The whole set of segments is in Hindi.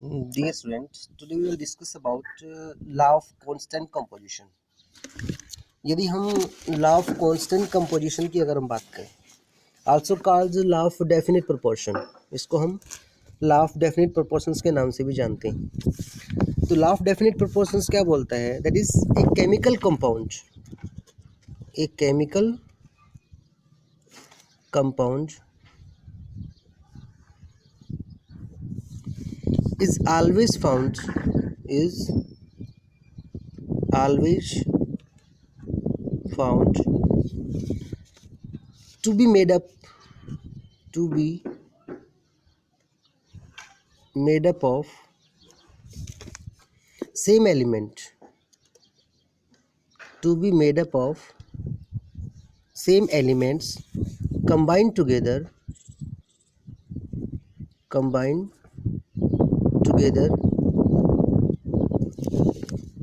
Dear students, today we will discuss about law of constant composition. यदि हम law of constant composition की अगर हम बात करें, also called law of definite proportion, इसको हम law of definite proportions के नाम से भी जानते हैं. तो law of definite proportions क्या बोलता है? That is a chemical compound is always found to be made up of same element, same elements combined together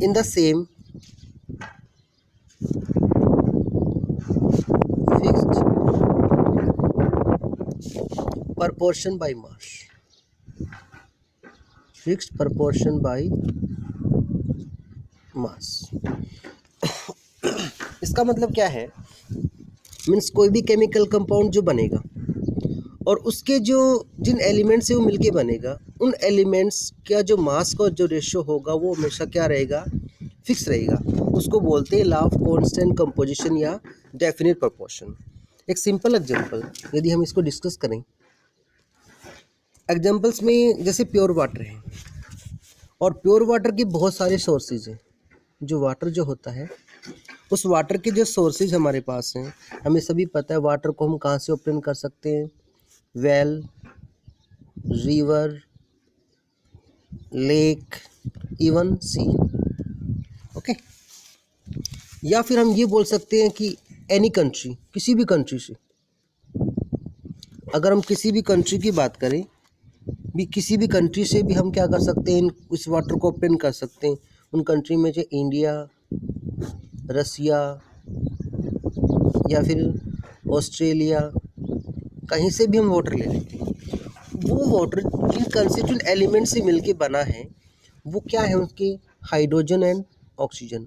in the same fixed proportion by mass. इसका मतलब क्या है? मीन्स कोई भी केमिकल कंपाउंड जो बनेगा और उसके जो जिन एलिमेंट्स से वो मिलके बनेगा, उन एलिमेंट्स का जो मास का जो रेशियो होगा वो हमेशा क्या रहेगा? फिक्स रहेगा. उसको बोलते हैं लॉ ऑफ कांस्टेंट कंपोजिशन या डेफिनेट प्रोपोर्शन. एक सिंपल एग्जांपल यदि हम इसको डिस्कस करें, एग्जांपल्स में जैसे प्योर वाटर है और प्योर वाटर की बहुत सारे सोर्सेज हैं. जो वाटर जो होता है, उस वाटर के जो सोर्सेज हमारे पास हैं, हमें सभी पता है वाटर को हम कहाँ से ऑब्टेन कर सकते हैं? वेल, रिवर, लेक, इवन सी. ओके. या फिर हम ये बोल सकते हैं कि एनी कंट्री, किसी भी कंट्री से, अगर हम किसी भी कंट्री की बात करें, किसी भी कंट्री से भी हम क्या कर सकते हैं? इस वाटर को ऑब्टेन कर सकते हैं. उन कंट्री में जो इंडिया, रसिया या फिर ऑस्ट्रेलिया, कहीं से भी हम वाटर ले लेते हैं. वो वाटर जिन कंस्टिट्यूएंट एलिमेंट से मिलके बना है वो क्या है? उनके हाइड्रोजन एंड ऑक्सीजन.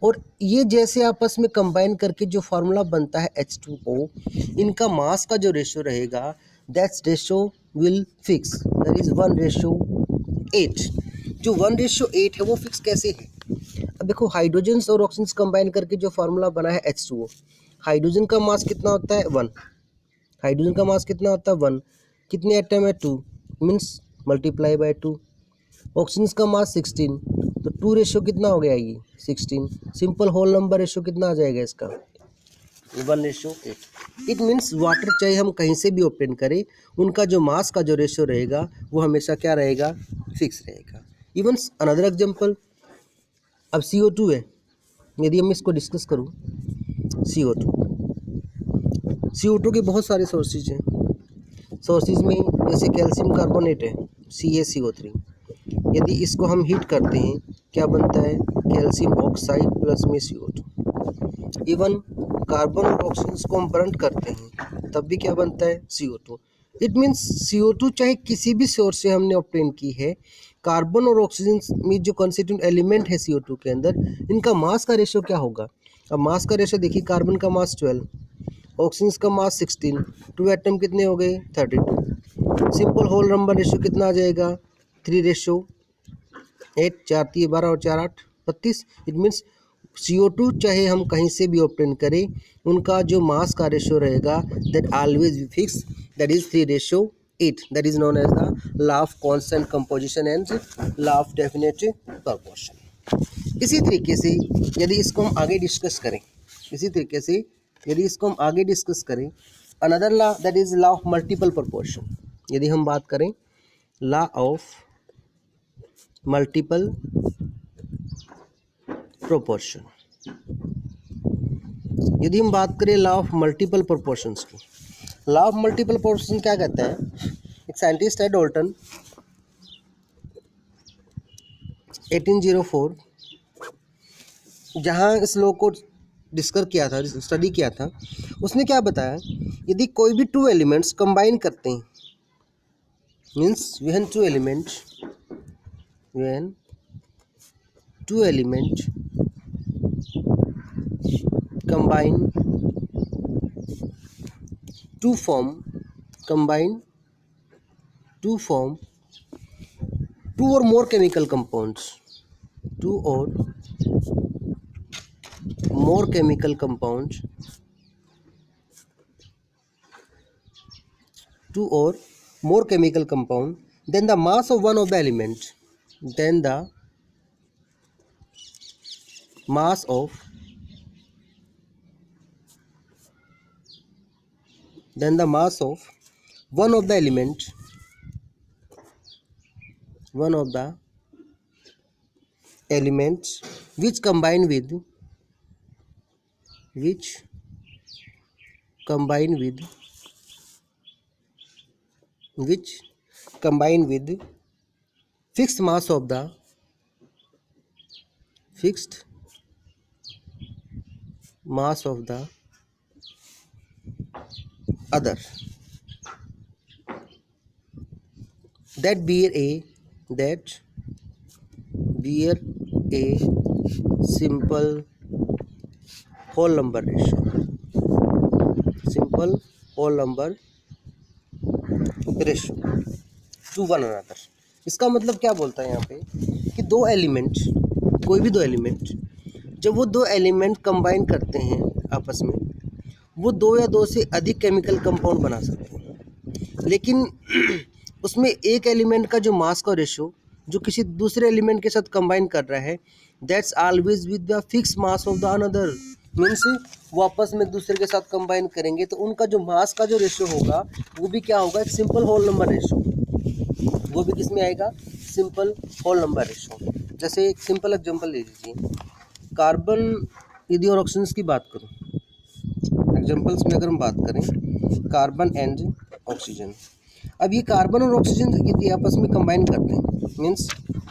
और ये जैसे आपस में कंबाइन करके जो फार्मूला बनता है H2O, इनका मास का जो रेशियो रहेगा, that's ratio will fix. That is 1:8. जो 1:8 है वो फिक्स कैसे है? अब देखो, हाइड्रोजन और ऑक्सीजन कंबाइन करके जो फार्मूला बना है H2O, हाइड्रोजन का मास कितना होता है? 1. हाइड्रोजन का मास कितना होता है? 1. कितने एटम है? 2. Means multiply by 2. ऑक्सीजन का मास 16, तो 2 रेशियो कितना हो गया? ये 16. सिंपल होल नंबर रेशियो कितना आ जाएगा इसका? 1:8. इट मीन्स वाटर चाहे हम कहीं से भी ऑब्टेन करें, उनका जो मास का जो रेशियो रहेगा वो हमेशा क्या रहेगा? फिक्स रहेगा. इवन अनदर एग्जांपल, अब CO2 है, यदि हम इसको डिस्कस करूँ, CO2 के बहुत सारे सोर्सेज हैं. सोर्सेज में जैसे कैल्शियम कार्बोनेट है, CaCO3. यदि इसको हम हीट करते हैं, क्या बनता है? कैल्शियम ऑक्साइड प्लस में CO2. इवन कार्बन और ऑक्सीजन को हम बर्न करते हैं, तब भी क्या बनता है? CO2. इट मीन्स CO2 चाहे किसी भी सोर्स से हमने ऑब्टेन की है, कार्बन और ऑक्सीजन में जो कॉन्स्टिट्यूएंट एलिमेंट है CO2 के अंदर, इनका मास का रेशियो क्या होगा? अब मास का रेशियो देखिए, कार्बन का मास 12, ऑक्सीजन का मास 16, 2 एटम कितने हो गए? 32. सिंपल होल नंबर रेशियो कितना आ जाएगा? 3:8. 4 3 12 और 4 8 32. इट मीन्स CO2 चाहे हम कहीं से भी ऑब्टेन करें, उनका जो मास का रेशियो रहेगा, that always fix, that is 3:8. That is known as the law of constant composition and law of definite proportion. इसी तरीके से यदि इसको हम आगे डिस्कस करें, another law, that is law of multiple proportion. यदि हम बात करें लॉ ऑफ मल्टीपल प्रोपोर्शन, यदि हम बात करें लॉ ऑफ मल्टीपल प्रोपोर्शंस की, लॉ ऑफ मल्टीपल प्रोपोर्शन क्या कहता है? एक साइंटिस्ट है डॉल्टन, 1804, जहाँ इस लॉ को स्टडी किया था, उसने क्या बताया? यदि कोई भी 2 एलिमेंट्स कंबाइन करते हैं, means we have 2 elements when two elements combine to form combine to form two or more chemical compounds, two or more chemical compounds, two or more chemical compound, then the mass of one of the element, then the mass of then the mass of one of the element, one of the elements which combine with which combine with which combine with fixed mass of the fixed mass of the other, that bear a simple whole number ratio, simple whole number ratio to one another. इसका मतलब क्या बोलता है यहाँ पे कि दो एलिमेंट, कोई भी दो एलिमेंट, जब वो दो एलिमेंट कंबाइन करते हैं आपस में, वो दो या दो से अधिक केमिकल कंपाउंड बना सकते हैं। लेकिन उसमें एक एलिमेंट का जो मास का रेशो जो किसी दूसरे एलिमेंट के साथ कंबाइन कर रहा है, that's always with the fix mass of the another. Means वो आपस में एक दूसरे के साथ कंबाइन करेंगे तो उनका जो मास का जो रेशो होगा वो भी क्या होगा, एक सिंपल होल नंबर रेशो। वो भी किस में आएगा, सिंपल होल नंबर रेशो। जैसे एक सिंपल एग्जांपल ले लीजिए, कार्बन यदि और ऑक्सीजन की बात करूं, एग्जांपल्स में अगर हम बात करें कार्बन एंड ऑक्सीजन, अब ये कार्बन और ऑक्सीजन यदि आपस में कंबाइन करते हैं, मीन्स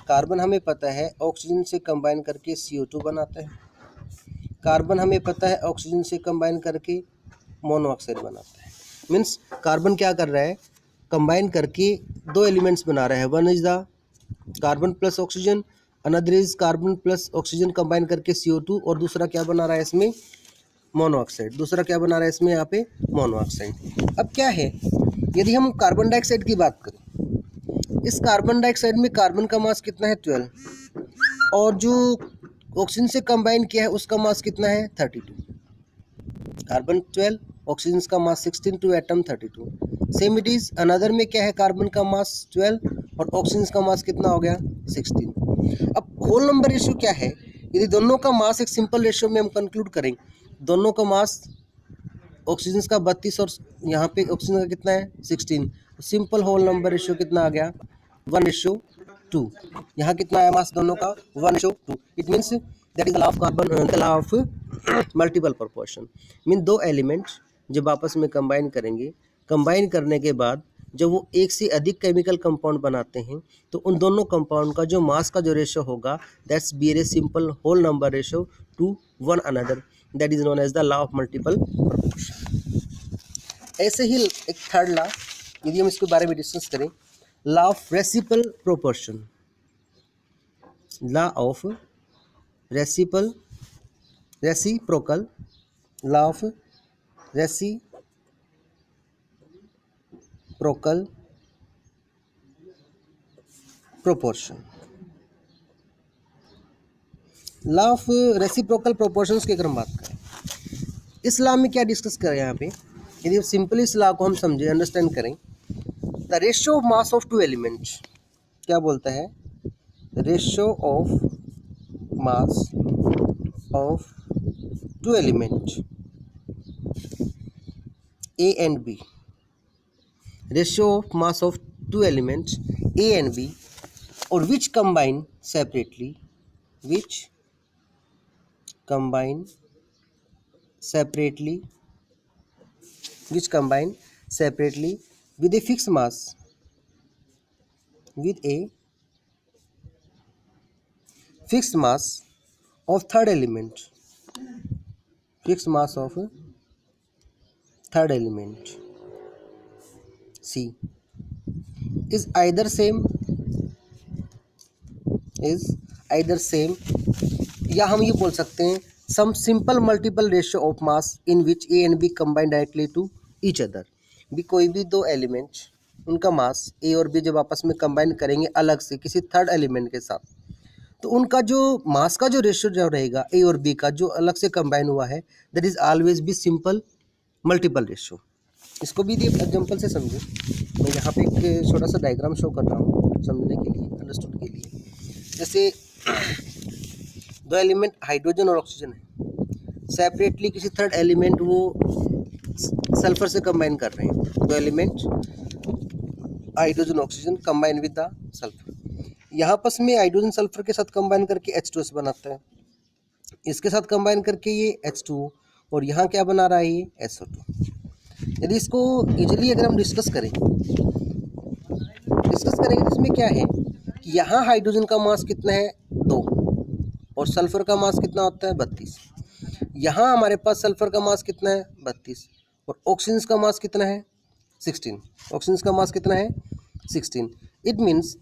कार्बन हमें पता है ऑक्सीजन से कंबाइन करके CO2 बनाता है, कार्बन हमें पता है ऑक्सीजन से कंबाइन करके मोनोऑक्साइड बनाता है। मीन्स कार्बन क्या कर रहा है, कंबाइन करके दो एलिमेंट्स बना रहा है, one is the carbon plus oxygen, another is carbon plus oxygen combine करके CO2, और दूसरा क्या बना रहा है इसमें, मोनोऑक्साइड। दूसरा क्या बना रहा है इसमें, यहाँ पे मोनोऑक्साइड। अब क्या है, यदि हम कार्बन डाइऑक्साइड की बात करें, इस कार्बन डाइऑक्साइड में कार्बन का मास कितना है 12, और जो ऑक्सीजन से कंबाइन किया है उसका मास कितना है 32। कार्बन 12, ऑक्सीजन का mass 16, two atom 32। Same it is another में क्या है, कार्बन का मास 12 और ऑक्सीजन का मास कितना हो गया 16। अब होल नंबर रेशियो क्या है, यदि दोनों का मास एक सिंपल रेशियो में हम कंक्लूड करें, दोनों का मास ऑक्सीजन का 32 और यहाँ पे ऑक्सीजन का कितना है 16, सिंपल होल नंबर रेशियो कितना आ गया 1:2। यहाँ कितना है मास दोनों का 1:2। It means that is the law of carbon, the law of multiple proportion. Mean दो एलिमेंट्स जब आपस में कंबाइन करेंगे, कंबाइन करने के बाद जब वो एक से अधिक केमिकल कंपाउंड बनाते हैं तो उन दोनों कंपाउंड का जो मास का जो रेशो होगा, that's be a simple whole number ratio to one another, that is known as the law of multiple proportion. ऐसे ही एक थर्ड लॉ, यदि हम इसके बारे में डिस्कस करें, law of reciprocal proportion, law of reciprocal law of reciprocal proportion. Law of reciprocal proportions की अगर हम बात करें, इस लॉ में क्या डिस्कस करें यहाँ पे, यदि सिंपली इस लॉ को हम समझें, अंडरस्टैंड करें, the ratio of mass of two elements, क्या बोलता है, ratio of mass of two element A and B, ratio of mass of two elements A and B, और which combine separately with a fixed mass, of third element, C is either same is either same, या हम ये बोल सकते हैं some simple multiple ratio of mass in which A and B combine directly to each other. भी कोई भी दो एलिमेंट्स, उनका मास ए और बी जब आपस में कंबाइन करेंगे अलग से किसी थर्ड एलिमेंट के साथ, तो उनका जो मास का जो रेशियो जो रहेगा ए और बी का जो अलग से कंबाइन हुआ है, that is always be simple multiple ratio. इसको भी एग्जांपल से समझो। मैं यहाँ पे एक छोटा सा डायग्राम शो कर रहा हूँ समझने के लिए, अंडरस्टूड के लिए। जैसे दो एलिमेंट हाइड्रोजन और ऑक्सीजन है, सेपरेटली किसी थर्ड एलिमेंट वो सल्फर से कंबाइन कर रहे हैं। दो element hydrogen oxygen combine with the sulphur, यहाँ पास में हाइड्रोजन सल्फर के साथ कंबाइन करके H2S बनाता है, इसके साथ कंबाइन करके ये H2O, और यहाँ क्या बना रहा है ये SO2। यदि इसको इजीली अगर हम डिस्कस करेंगे तो इसमें क्या है कि यहाँ हाइड्रोजन का मास कितना है 2 और सल्फर का मास कितना होता है 32। यहाँ हमारे पास सल्फर का मास कितना है 32 और ऑक्सीजन का मास कितना है 16। ऑक्सीजन का मास कितना है 16। इट मीन्स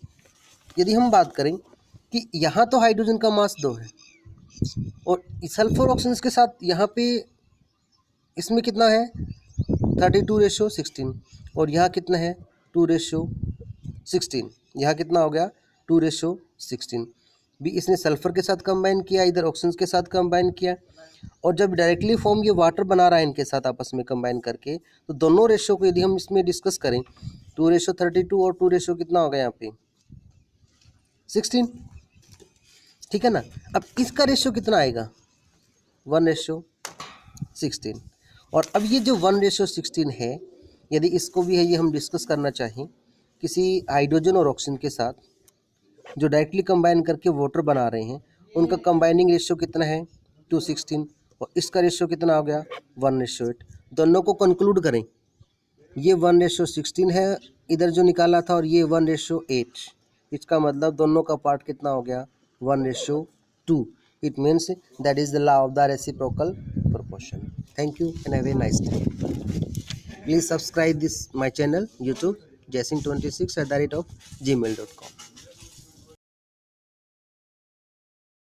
यदि हम बात करें कि यहाँ तो हाइड्रोजन का मास 2 है और सल्फर ऑक्सीजन के साथ यहाँ पे इसमें कितना है 32:16 और यहाँ कितना है 2:16। यहाँ कितना हो गया 2:16। भी इसने सल्फर के साथ कंबाइन किया, इधर ऑक्सीजन के साथ कंबाइन किया, और जब डायरेक्टली फॉर्म ये वाटर बना रहा है इनके साथ आपस में कंबाइन करके, तो दोनों रेशियो को यदि हम इसमें डिस्कस करें 2:32 और 2 कितना हो गया यहाँ पे 16, ठीक है ना। अब इसका रेशियो कितना आएगा 1:16। और अब ये जो 1:16 है, यदि इसको भी है ये हम डिस्कस करना चाहें किसी हाइड्रोजन और ऑक्सीजन के साथ जो डायरेक्टली कंबाइन करके वाटर बना रहे हैं, उनका कंबाइनिंग रेशियो कितना है 2:16 और इसका रेशियो कितना हो गया 1:8। दोनों को कंक्लूड करें, ये 1:16 है इधर जो निकाला था और ये 1:8, इसका मतलब दोनों का पार्ट कितना हो गया 1:2। It means that is the law of the reciprocal proportion. Thank you and have a nice day. Please subscribe this my channel YouTube jaising26@gmail.com.